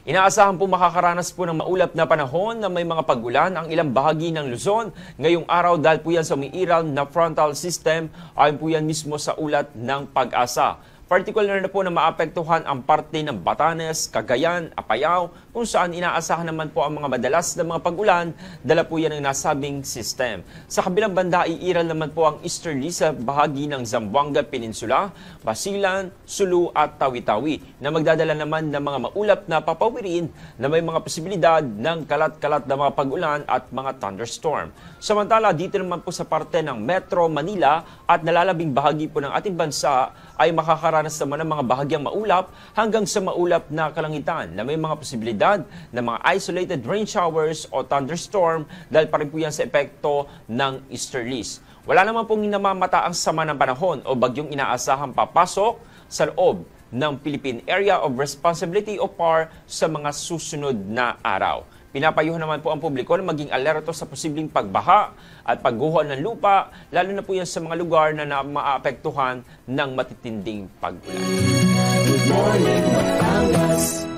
Inaasahan po makakaranas po ng maulap na panahon na may mga pag-ulan ang ilang bahagi ng Luzon ngayong araw dahil po yan sa umiiral na frontal system ayon po yan mismo sa ulat ng Pag-asa. Particular na po na maapektuhan ang parte ng Batanes, Cagayan, Apayao kung saan inaasahan naman po ang mga madalas na mga pag-ulan dala po yan ng nasabing system. Sa kabilang banda, iiral naman po ang easterly sa bahagi ng Zamboanga Peninsula, Basilan, Sulu at Tawi-Tawi na magdadala naman ng mga maulap na papawirin na may mga posibilidad ng kalat-kalat na mga pag-ulan at mga thunderstorm. Samantala, dito naman po sa parte ng Metro Manila at nalalabing bahagi po ng ating bansa ay makakaranas naman ng mga bahagyang maulap hanggang sa maulap na kalangitan na may mga posibilidad ng mga isolated rain showers o thunderstorm dahil pa rin po yan sa epekto ng easterlies. Wala naman pong namamata ang sama ng panahon o bagyong inaasahang papasok sa loob ng Philippine Area of Responsibility o PAR sa mga susunod na araw. Pinapayuhan naman po ang publiko na maging alerto sa posibleng pagbaha at pagguho ng lupa, lalo na po yan sa mga lugar na maapektuhan ng matitinding pag-ulan. Good morning, Batangas.